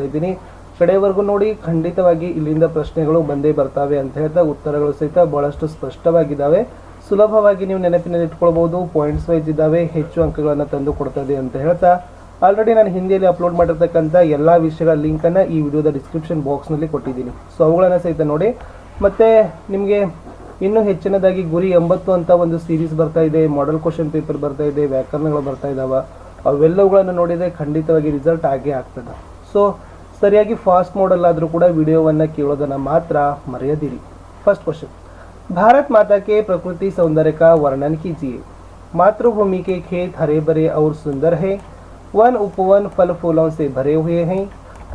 ಇದ್ದೀನಿ. ಕಡೆವರೆಗೂ ನೋಡಿ. ಖಂಡಿತವಾಗಿ ಇಲ್ಲಿಂದ ಪ್ರಶ್ನೆಗಳು ಬಂದೇ ಬರ್ತವೆ ಅಂತ ಹೇಳ್ತಾ ಉತ್ತರಗಳು ಸಹಿತ ಬಹಳಷ್ಟು ಸ್ಪಷ್ಟವಾಗಿದ್ದಾವೆ. ಸುಲಭವಾಗಿ ನೀವು ನೆನಪಿನಲ್ಲಿ ಇಟ್ಕೊಳ್ಬಹುದು. ಪಾಯಿಂಟ್ಸ್ ವೈಸ್ ಇದ್ದಾವೆ, ಹೆಚ್ಚು ಅಂಕಗಳನ್ನು ತಂದು ಕೊಡ್ತದೆ ಅಂತ ಹೇಳ್ತಾ ಆಲ್ರೆಡಿ ನಾನು ಹಿಂದಿಯಲ್ಲಿ ಅಪ್ಲೋಡ್ ಮಾಡಿರ್ತಕ್ಕಂಥ ಎಲ್ಲ ವಿಷಯಗಳ ಲಿಂಕನ್ನು ಈ ವಿಡಿಯೋದ ಡಿಸ್ಕ್ರಿಪ್ಷನ್ ಬಾಕ್ಸ್ನಲ್ಲಿ ಕೊಟ್ಟಿದ್ದೀನಿ. ಸೊ ಅವುಗಳನ್ನು ಸಹಿತ ನೋಡಿ. ಮತ್ತು ನಿಮಗೆ ಇನ್ನೂ ಹೆಚ್ಚಿನದಾಗಿ ಗುರಿ 80 ಅಂತ ಒಂದು ಸೀರೀಸ್ ಬರ್ತಾ ಇದೆ, ಮಾಡೆಲ್ ಕ್ವಶನ್ ಪೇಪರ್ ಬರ್ತಾ ಇದೆ, ವ್ಯಾಕರಣಗಳು ಬರ್ತಾ ಇದ್ದಾವೆ. ಅವೆಲ್ಲವುಗಳನ್ನು ನೋಡಿದರೆ ಖಂಡಿತವಾಗಿ ರಿಸಲ್ಟ್ ಆಗೇ ಆಗ್ತದೆ. ಸೊ ಸರಿಯಾಗಿ ಫಾಸ್ಟ್ ಮೋಡಲ್ಲಾದರೂ ಕೂಡ ವಿಡಿಯೋವನ್ನು ಕೇಳೋದನ್ನು ಮಾತ್ರ ಮರೆಯದಿರಿ. फर्स्ट क्वेश्चन, भारत माता के प्रकृति सौंदर्य का वर्णन कीजिए। मातृभूमि के खेत हरे भरे और सुंदर है, वन उपवन फल फूलों से भरे हुए हैं।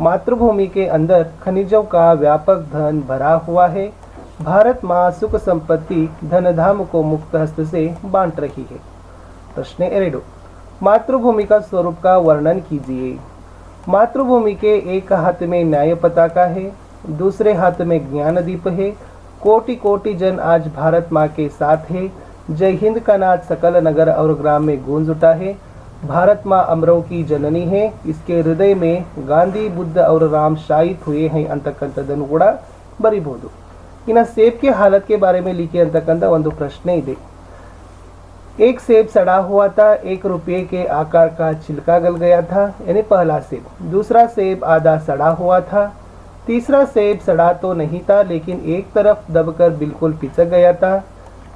मातृभूमि के अंदर खनिजों का व्यापक धन भरा हुआ है। भारत माँ सुख संपत्ति धन धाम को मुक्त हस्त से बांट रही है। प्रश्न 2, मातृभूमि का स्वरूप का वर्णन कीजिए। मातृभूमि के एक हाथ में न्याय पताका है, दूसरे हाथ में ज्ञान दीप है। कोटि कोटि जन आज भारत माँ के साथ है। जय हिंद का नाद सकल नगर और ग्राम में गूंज उठा है। भारत माँ अमरों की जननी है, इसके हृदय में ಗಾಂಧಿ ಬುದ್ಧ और राम शायित हुए हैं ಅಂತಕ್ಕಂಥದ್ದನ್ನು ಕೂಡ ಬರಿಬಹುದು. ಇನ್ನು ಸೇಬ್ के हालत के बारे में लिखे ಅಂತಕ್ಕಂಥ ಒಂದು ಪ್ರಶ್ನೆ ಇದೆ. एक सेब सड़ा हुआ था, 1 रुपये के आकार का छिलका गल गया था, यानी पहला सेब. दूसरा सेब आधा सड़ा हुआ था. तीसरा सेब सड़ा तो नहीं था लेकिन एक तरफ दबकर बिल्कुल पिचक गया था.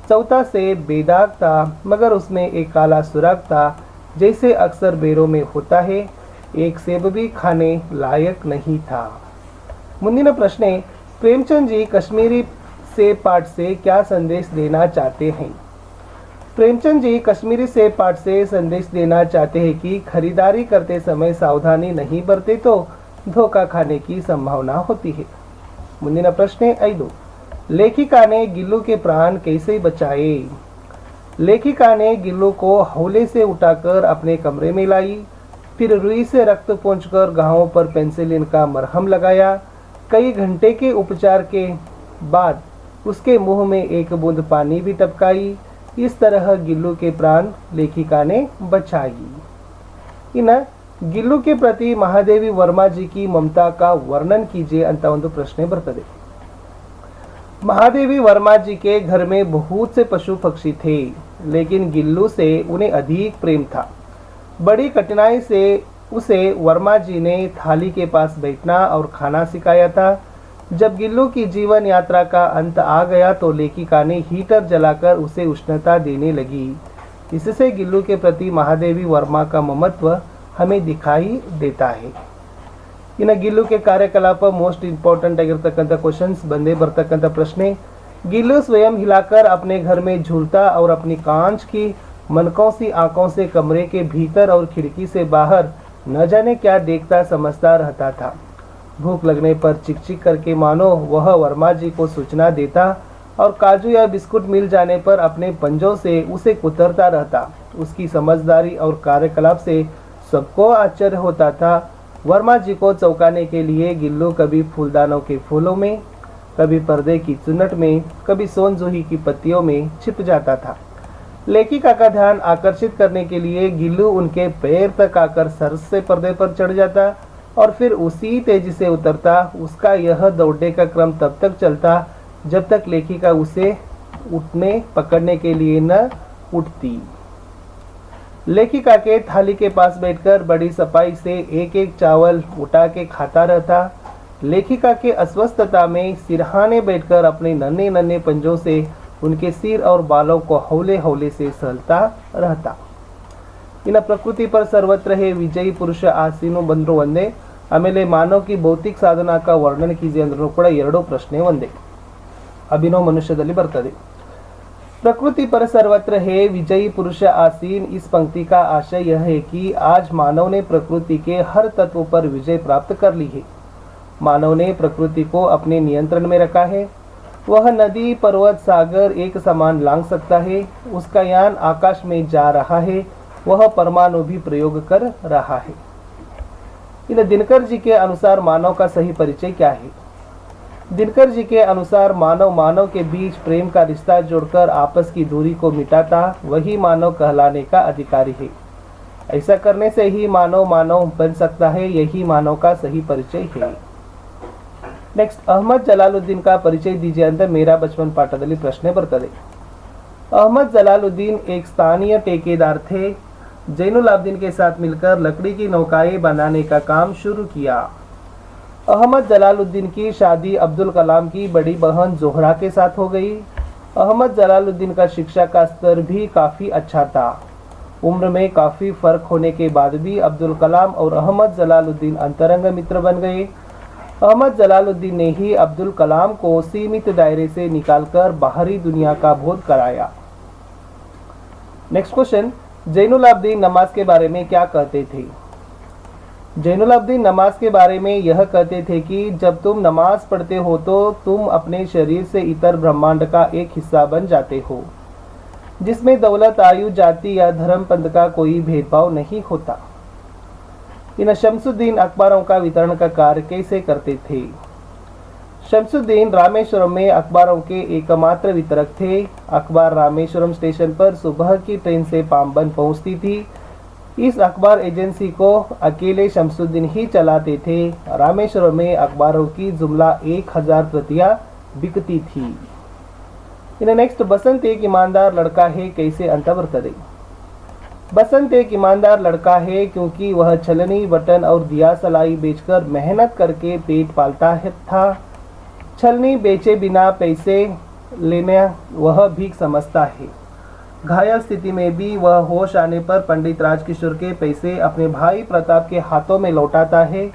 चौथा सेब बेदाग था मगर उसमें एक काला सुराग था, जैसे अक्सर बेरों में होता है. एक सेब भी खाने लायक नहीं था. ಮುಂದಿನ ಪ್ರಶ್ನೆ, प्रेमचंद जी कश्मीरी सेब पाठ से क्या संदेश देना चाहते हैं? प्रेमचंद जी कश्मीरी सेब पाठ से संदेश देना चाहते हैं कि खरीदारी करते समय सावधानी नहीं बरते तो धोखा खाने की संभावना होती है. ಮುಂದಿನ ಪ್ರಶ್ನೆ 5, लेखिका ने गिल्लू के प्राण कैसे बचाए? लेखिका ने गिल्लू को हौले से उठाकर अपने कमरे में लाई, फिर रुई से रक्त पोंछकर घावों पर पेंसिलिन का मरहम लगाया. कई घंटे के उपचार के बाद उसके मुंह में एक बूंद पानी भी टपकाई. इस तरह गिल्लू के प्राण लेखिका ने बचाई. ಇನ್ನು ಗಿಲ್ಲು के प्रति महादेवी वर्मा जी की ममता का वर्णन कीजिए ಅಂತ ಒಂದು ಪ್ರಶ್ನೆ ಬರ್ತದೆ. महादेवी वर्मा जी के घर में बहुत से पशु पक्षी थे, लेकिन गिल्लू से उन्हें अधिक प्रेम था. बड़ी कठिनाई से उसे वर्मा जी ने थाली के पास बैठना और खाना सिखाया था. जब गिल्लू की जीवन यात्रा का अंत आ गया तो लेखिका ने हीटर जलाकर उसे उष्णता देने लगी. इससे गिल्लू के प्रति महादेवी वर्मा का ममत्व हमें दिखाई देता है. ಇನ್ನು ಗಿಲ್ಲು के ಕಾರ್ಯಕಲಾಪ मोस्ट इंपॉर्टेंट ಆಗಿರತಕ್ಕಂಥ क्वेश्चंस ಬಂದೇ ಬರ್ತಕ್ಕಂಥ ಪ್ರಶ್ನೆ. गिल्लू स्वयं हिलाकर अपने घर में झूलता और अपनी कांच की मनकों सी आंखों से कमरे के भीतर और खिड़की से बाहर न जाने क्या देखता समझता रहता था. भूख लगने पर चिक चिक करके मानो वह वर्मा जी को सूचना देता और काजू या बिस्कुट मिल जाने पर अपने पंजों से उसे कुतरता रहता. उसकी समझदारी और कार्यकलाप से सबको आश्चर्य होता था. वर्मा जी को चौंकाने के लिए गिल्लू कभी फूलदानों के फूलों में, कभी पर्दे की चुन्नट में, कभी सोन जूही की पत्तियों में छिप जाता था. लेखिका का ध्यान आकर्षित करने के लिए गिल्लू उनके पैर तक आकर सर से पर्दे पर चढ़ जाता और फिर उसी तेजी से उतरता. उसका यह दौड़ने का क्रम तब तक चलता जब तक लेखिका उसे उठने पकड़ने के लिए न उठती. लेखिका के थाली के पास बैठकर बड़ी सफाई से एक एक चावल उठा के खाता रहता. लेखिका के अस्वस्थता में सिरहाने बैठकर अपने नन्हे नन्हे पंजों से उनके सिर और बालों को हौले हौले से सहलता रहता. ಇನ್ನು ಪ್ರಕೃತಿ पर सर्वत्र है ವಿಜಯಿ ಪುರುಷ ಆಸೀನು ಬಂದ್ರು ಒಂದೇ. ಆಮೇಲೆ ಮಾನವ की ಭೌತಿಕ ಸಾಧನಾ का वर्णन कीजिए ಅಂದ್ರೂ ಕೂಡ ಎರಡು ಪ್ರಶ್ನೆ ಒಂದೇ. ಅಭಿನವ ಮನುಷ್ಯದಲ್ಲಿ ಬರ್ತದೆ. प्रकृति पर सर्वत्र है विजयी पुरुष आसीन. इस पंक्ति का आशय यह है कि आज मानव ने प्रकृति के हर तत्व पर विजय प्राप्त कर ली है. मानव ने प्रकृति को अपने नियंत्रण में रखा है. वह नदी पर्वत सागर एक समान लांघ सकता है. उसका यान आकाश में जा रहा है. वह परमाणु भी प्रयोग कर रहा है. इन दिनकर जी के अनुसार मानव का सही परिचय क्या है? दिनकर जी के अनुसार मानव के बीच प्रेम का रिश्ता जोड़कर आपस की दूरी को मिटाता वही मानव कहलाने का अधिकारी है. ऐसा करने से ही मानव मानव बन सकता है, यही मानव का सही परिचय है। नेक्स्ट, अहमद जलालुद्दीन का परिचय दीजिए ಅಂತ मेरा बचपन पाठದಲ್ಲಿ ಪ್ರಶ್ನೆ ಬರ್ತದೆ। अहमद जलालुद्दीन एक स्थानीय ठेकेदार थे। जैनुल आबदीन के साथ मिलकर लकड़ी की नौकाएं बनाने का काम शुरू किया। अहमद जलालुद्दीन की शादी अब्दुल कलाम की बड़ी बहन जोहरा के साथ हो गई। अहमद जलालुद्दीन का शिक्षा का स्तर भी काफ़ी अच्छा था। उम्र में काफ़ी फ़र्क होने के बाद भी अब्दुल कलाम और अहमद जलालुद्दीन अंतरंग मित्र बन गए। अहमद जलालुद्दीन ने ही अब्दुल कलाम को सीमित दायरे से निकालकर बाहरी दुनिया का बोध कराया। नेक्स्ट क्वेश्चन, जैनुल आबदीन नमाज के बारे में क्या कहते थे? जैनुल आबदीन नमाज के बारे में यह कहते थे कि जब तुम नमाज पढ़ते हो तो तुम अपने शरीर से इतर ब्रह्मांड का एक हिस्सा बन जाते हो, जिसमें दौलत, आयु, जाति या धर्म पंथ का कोई भेदभाव नहीं होता। इन शमसुद्दीन अखबारों का वितरण का कार्य कैसे करते थे? शमसुद्दीन रामेश्वरम में अखबारों के एकमात्र वितरक थे। अखबार रामेश्वरम स्टेशन पर सुबह की ट्रेन से पाम्बन पहुंचती थी। इस अखबार एजेंसी को अकेले शमसुद्दीन ही चलाते थे। रामेश्वरम में अखबारों की जुमला 1000 प्रतियां बिकती थी। इन नेक्स्ट, बसंत एक ईमानदार लड़का है कैसे अंत बರ್ತದೆ? बसंत एक ईमानदार लड़का है क्योंकि वह छलनी, बटन और दिया सलाई बेचकर मेहनत करके पेट पालता था। छलनी बेचे बिना पैसे लेने वह भीख समझता है। घायल स्थिति में भी वह होश आने पर पंडित राजकिशोर के पैसे अपने भाई प्रताप के हाथों में लौटाता है।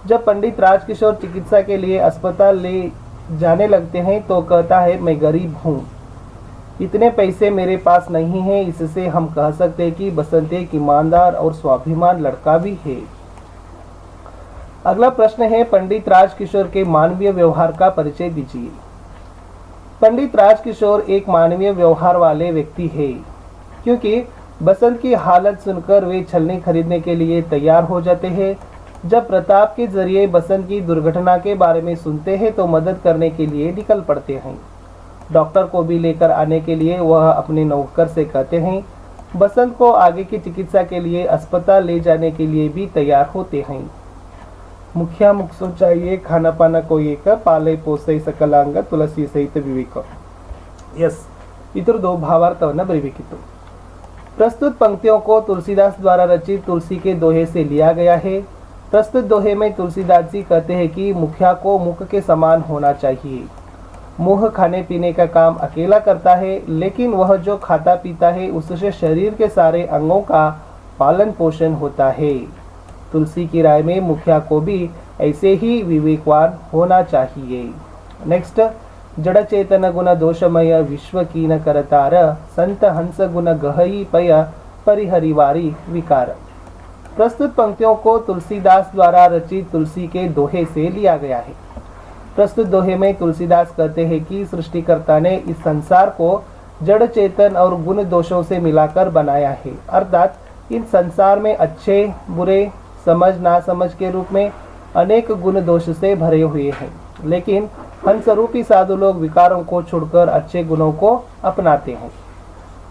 जब पंडित राजकिशोर चिकित्सा के लिए अस्पताल ले जाने लगते हैं तो कहता है, मैं गरीब हूँ, इतने पैसे मेरे पास नहीं हैं। इससे हम कह सकते हैं कि बसंत एक ईमानदार और स्वाभिमान लड़का भी है। अगला प्रश्न है, पंडित राजकिशोर के मानवीय व्यवहार का परिचय दीजिए। पंडित राजकिशोर एक मानवीय व्यवहार वाले व्यक्ति है, क्योंकि बसंत की हालत सुनकर वे छलनी खरीदने के लिए तैयार हो जाते हैं। जब प्रताप के जरिए बसंत की दुर्घटना के बारे में सुनते हैं तो मदद करने के लिए निकल पड़ते हैं। डॉक्टर को भी लेकर आने के लिए वह अपने नौकर से कहते हैं। बसंत को आगे की चिकित्सा के लिए अस्पताल ले जाने के लिए भी तैयार होते हैं। मुखिया मुख चाहिए, खाना पाना कोई एक, पाले पोसै सकलांग, तुलसी सहित विवेक। यस, इतरदो भावार्थವನ್ನು ಬರೆಯಬೇಕಿತ್ತು। प्रस्तुत पंक्तियों को तुलसीदास द्वारा रचित तुलसी के दोहे से लिया गया है। प्रस्तुत दोहे में तुलसीदास जी कहते हैं कि मुखिया को मुख के समान होना चाहिए। मुँह खाने पीने का काम अकेला करता है, लेकिन वह जो खाता पीता है उससे शरीर के सारे अंगों का पालन पोषण होता है। तुलसी की राय में मुखिया को भी ऐसे ही विवेकवान होना चाहिए। नेक्स्ट, जड़ चेतन गुण दोषमय विश्व कीन करतार, संत हंस गुण गहई पय परिहरिवारी विकार। प्रस्तुत पंक्तियों को तुलसीदास द्वारा रचित तुलसी के दोहे से लिया गया है। प्रस्तुत दोहे में तुलसीदास कहते हैं कि सृष्टिकर्ता ने इस संसार को जड़ चेतन और गुण दोषों से मिलाकर बनाया है, अर्थात इन संसार में अच्छे बुरे, समझ ना समझ के रूप में अनेक गुण दोष से भरे हुए हैं, लेकिन हंसरूपी साधु लोग विकारों को छोड़कर अच्छे गुणों को अपनाते हैं।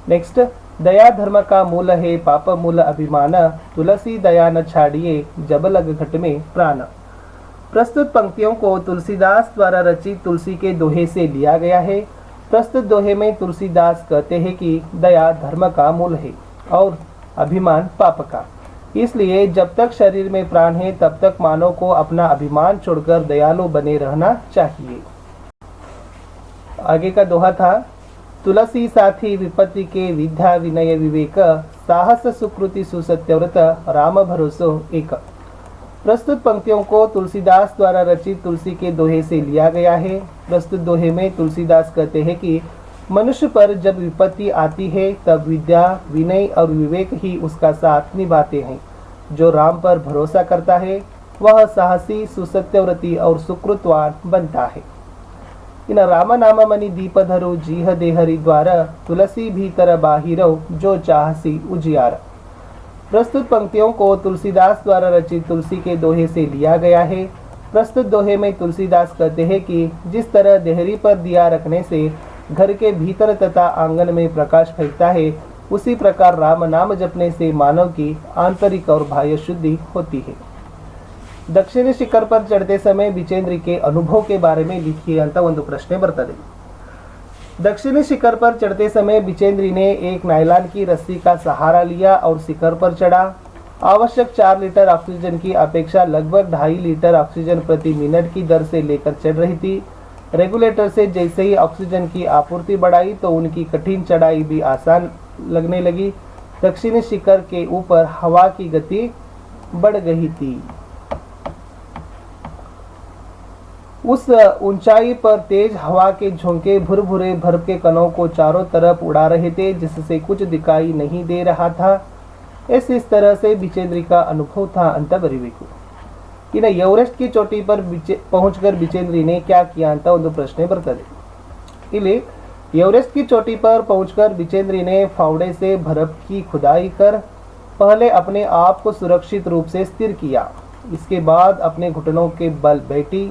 नेक्स्ट, दया धर्म का मूल है, पाप मूल अभिमान, तुलसी दया न छाड़िए जब लग घट में प्राण। प्रस्तुत पंक्तियों को तुलसीदास द्वारा रचित तुलसी के दोहे से लिया गया है। प्रस्तुत दोहे में तुलसीदास कहते हैं कि दया धर्म का मूल है और अभिमान पाप का, इसलिए जब तक शरीर में प्राण है तब तक मानव को अपना अभिमान छोड़कर दयालु बने रहना चाहिए। आगे का दोहा था, तुलसी साथी विपत्ति के विद्या विनय विवेक, साहस सुकृति सुसत्यव्रत, राम भरोसो एक। प्रस्तुत पंक्तियों को तुलसीदास द्वारा रचित तुलसी के दोहे से लिया गया है। प्रस्तुत दोहे में तुलसीदास कहते हैं कि मनुष्य पर जब विपत्ति आती है तब विद्या, विनय और विवेक ही उसका साथ निभाते हैं। जो राम पर भरोसा करता है वह साहसी, सुसत्यव्रती और सुकृतवान बनता है। इन राम नाम मणि दीप धरो, जीह देहरि द्वार, तुलसी भीतर बाहिरो, जो चाहसी उजियार। प्रस्तुत पंक्तियों को तुलसीदास द्वारा रचित तुलसी के दोहे से लिया गया है। प्रस्तुत दोहे में तुलसीदास कहते हैं कि जिस तरह देहरी पर दिया रखने से घर के भीतर तथा आंगन में प्रकाश फैलता है, उसी प्रकार राम नाम जपने से मानव की आंतरिक और बाह्य शुद्धि होती है। दक्षिणी शिखर पर चढ़ते समय विचेंद्री के अनुभव के बारे में लिखिए ಅಂತ ಒಂದು ಪ್ರಶ್ನೆ ಬರ್ತದೆ। दक्षिणी शिखर पर चढ़ते समय विचेंद्री ने एक नायलॉन की रस्सी का सहारा लिया और शिखर पर चढ़ा। आवश्यक 4 लीटर ऑक्सीजन की अपेक्षा लगभग 2.5 लीटर ऑक्सीजन प्रति मिनट की दर से लेकर चढ़ रही थी। रेगुलेटर से जैसे ही ऑक्सीजन की आपूर्ति बढ़ाई तो उनकी कठिन चढ़ाई भी आसान लगने लगी। दक्षिणी शिखर के ऊपर हवा की गति बढ़ गई थी। उस ऊंचाई पर तेज हवा के झोंके भुरभुरे बर्फ के कणों को चारों तरफ उड़ा रहे थे, जिससे कुछ दिखाई नहीं दे रहा था। इस तरह से विचेंद्री का अनुभव था ಅಂತ ಬರಿಬೇಕು। ಇನ್ನು ಎವರೆಸ್ಟ್ की चोटी पर पहुंचकर विचेंद्री ने क्या किया ಅಂತ ಒಂದು ಪ್ರಶ್ನೆ ಬರ್ತದೆ। ಇಲ್ಲಿ एवरेस्ट की चोटी पर पहुंचकर विचेंद्री ने फावड़े से बर्फ की खुदाई कर पहले अपने आप को सुरक्षित रूप से स्थिर किया। इसके बाद अपने घुटनों के बल बैठी,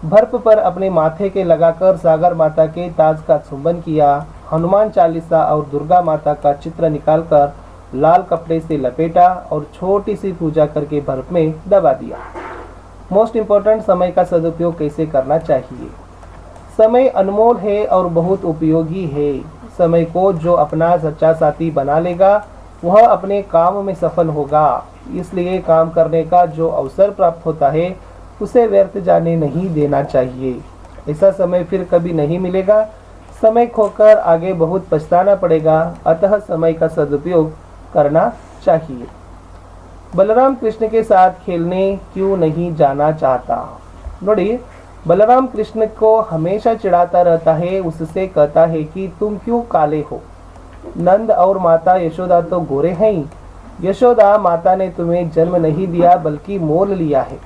बर्फ पर अपने माथे के लगाकर सागर माता के ताज का चुंबन किया। हनुमान चालीसा और दुर्गा माता का चित्र निकालकर लाल कपड़े से लपेटा और छोटी सी पूजा करके बर्फ में दबा दिया। मोस्ट इम्पोर्टेंट, समय का सदुपयोग कैसे करना चाहिए। समय अनमोल है और बहुत उपयोगी है। समय को जो अपना सच्चा साथी बना लेगा वह अपने काम में सफल होगा। इसलिए काम करने का जो अवसर प्राप्त होता है उसे व्यर्थ जाने नहीं देना चाहिए। ऐसा समय फिर कभी नहीं मिलेगा। समय खोकर आगे बहुत पछताना पड़ेगा, अतः समय का सदुपयोग करना चाहिए। बलराम कृष्ण के साथ खेलने क्यों नहीं जाना चाहता। नोड़ी, बलराम कृष्ण को हमेशा चिढ़ाता रहता है, उससे कहता है कि तुम क्यों काले हो। नंद और माता यशोदा तो गोरे हैं। यशोदा माता ने तुम्हें जन्म नहीं दिया बल्कि मोल लिया है।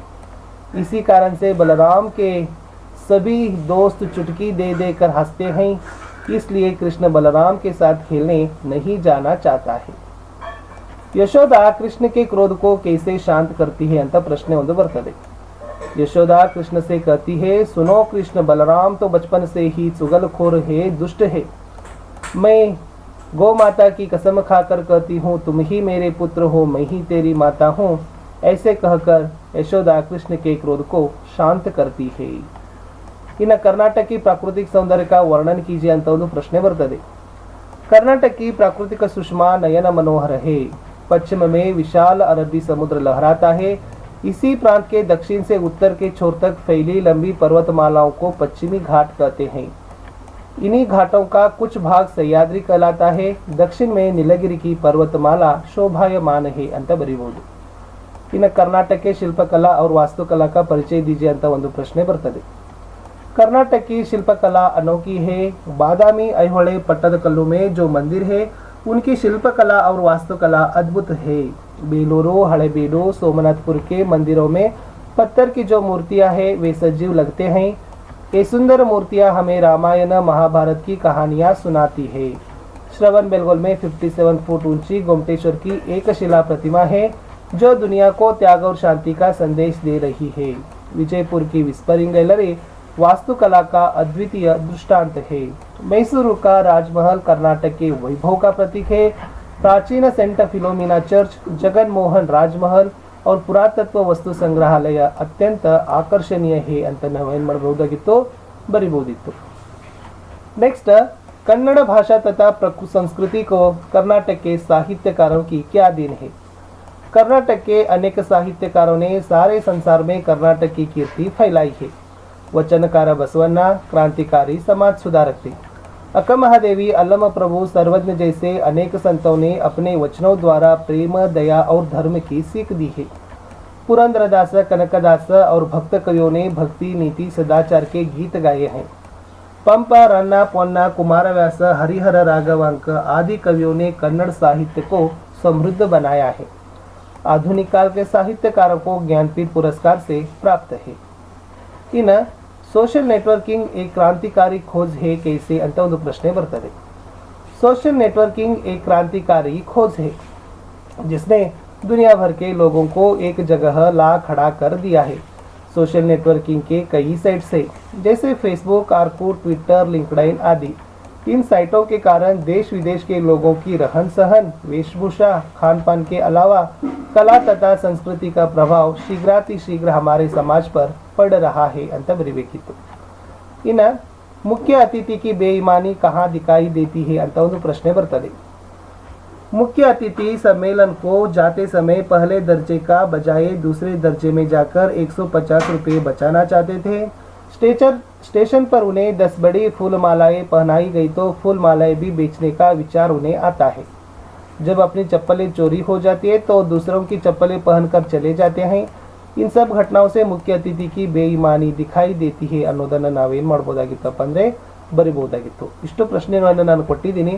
इसी कारण से बलराम के सभी दोस्त चुटकी दे देकर हंसते हैं। इसलिए कृष्ण बलराम के साथ खेलने नहीं जाना चाहता है। यशोदा कृष्ण के क्रोध को कैसे शांत करती है ಅಂತ ಪ್ರಶ್ನೆ ಒಂದು ಬರ್ತದೆ। यशोदा कृष्ण से कहती है, सुनो कृष्ण, बलराम तो बचपन से ही चुगलखोर है, दुष्ट है। मैं गौ माता की कसम खाकर कहती हूँ, तुम ही मेरे पुत्र हो, मैं ही तेरी माता हूँ। ऐसे कहकर यशोदा कृष्ण के क्रोध को शांत करती है। इन कर्नाटक की प्राकृतिक सौंदर्य का वर्णन कीजिए ಅಂತ ಒಂದು ಪ್ರಶ್ನೆ ಬರ್ತದೆ। कर्नाटक की प्राकृतिक सुषमा नयन मनोहर है। पश्चिम में विशाल अरबी समुद्र लहराता है। इसी प्रांत के दक्षिण से उत्तर के छोर तक फैली लंबी पर्वतमालाओं को पश्चिमी घाट कहते हैं। इन्हीं घाटों का कुछ भाग सह्याद्री कहलाता है। दक्षिण में नीलगिरी की पर्वतमाला शोभायमान है ಅಂತ ಬರೀಬಹುದು। ಇನ್ನು कर्नाटक के शिल्पकला और वास्तुकला का परिचय दीजिए ಅಂತ ಒಂದು ಪ್ರಶ್ನೆ ಬರ್ತದೆ। कर्नाटक की शिल्पकला अनोखी है। बादामी ऐहोळे पट्टदकल्लू में जो मंदिर है उनकी शिल्पकला और वास्तुकला अद्भुत है। बेलूरू, हड़ेबीडू, सोमनाथपुर के मंदिरों में पत्थर की जो मूर्तियां हैं वे सजीव लगते हैं। ये सुंदर मूर्तियां हमें रामायण महाभारत की कहानियां सुनाती है। श्रवण बेलगोल में 57 फुट ऊंची गोमटेश्वर की एक शिला प्रतिमा है जो दुनिया को त्याग और शांति का संदेश दे रही है। विजयपुर की विस्परिंग गैलरी वास्तुकला का अद्वितीय दृष्टांत है। मैसूरू का राजमहल कर्नाटक के वैभव का प्रतीक है। प्राचीन saint Philomena church, Jagan Mohan राजमहल और पुरातत्व वस्तु संग्रहालय अत्यंत आकर्षणीय है ಅಂತ ನಾವು ಏನು ಮಾಡಬಹುದಾಗಿತ್ತು, ಬರಿಬಹುದಿತ್ತು। नेक्स्ट, कन्नड़ भाषा तथा संस्कृति को कर्नाटक के साहित्यकारों की क्या देन है। कर्नाटक के अनेक साहित्यकारों ने सारे संसार में कर्नाटक की कीर्ति फैलाई है। वचनकार बसवन्ना क्रांतिकारी समाज सुधारक थे। अक्कमहादेवी, अल्लम प्रभु, सर्वज्ञ जैसे अनेक संतों ने अपने वचनों द्वारा प्रेम, दया और धर्म की सीख दी है। पुरंदरदास, कनकदास और भक्त कवियों ने भक्ति, नीति, सदाचार के गीत गाए हैं। पंप, रन्ना, पोन्ना, कुमारव्यास, हरिहर राघवांक आदि कवियों ने कन्नड़ साहित्य को समृद्ध बनाया है। आधुनिक काल के साहित्यकारों को ज्ञानपीठ पुरस्कार से प्राप्त है। इन सोशल नेटवर्किंग एक क्रांतिकारी खोज है कैसे ಅಂತ ಒಂದು ಪ್ರಶ್ನೆ ಬರ್ತದೆ। सोशल नेटवर्किंग एक क्रांतिकारी खोज है जिसने दुनिया भर के लोगों को एक जगह ला खड़ा कर दिया है। सोशल नेटवर्किंग के कई साइट्स है जैसे फेसबुक, आर्कुट, ट्विटर, लिंक्डइन आदि। इन साइटों के कारण देश विदेश के लोगों की रहन सहन, वेशभूषा, खान पान के अलावा कला तथा संस्कृति का प्रभाव शीघ्रातिशीघ्र हमारे समाज पर पड़ रहा है ಅಂತ ಬರಿಬೇಕಿತ್ತು. ಇನ್ನು ಮುಖ್ಯ ಅತಿಥಿ की बेईमानी कहाँ दिखाई देती है ಅಂತ ಒಂದು ಪ್ರಶ್ನೆ ಬರ್ತದೆ. मुख्य अतिथि सम्मेलन को जाते समय पहले दर्जे का बजाय दूसरे दर्जे में जाकर 150 रुपये बचाना चाहते थे. स्टेशन पर उन्हें 10 बड़ी फूल मालाएं पहनाई गई तो फूल मालाएं भी बेचने का विचार उन्हें आता है. जब अपनी चप्पलें चोरी हो जाती है तो दूसरों की चप्पलें पहनकर चले जाते हैं. इन सब घटनाओं से मुख्य अतिथि की बेईमानी दिखाई देती है ಅನ್ನೋದನ್ನು ನಾವೇನು ಮಾಡಬಹುದಾಗಿತ್ತಪ್ಪ ಅಂದರೆ ಬರಿಬಹುದಾಗಿತ್ತು. ಇಷ್ಟು ಪ್ರಶ್ನೆಗಳನ್ನು ನಾನು ಕೊಟ್ಟಿದ್ದೀನಿ.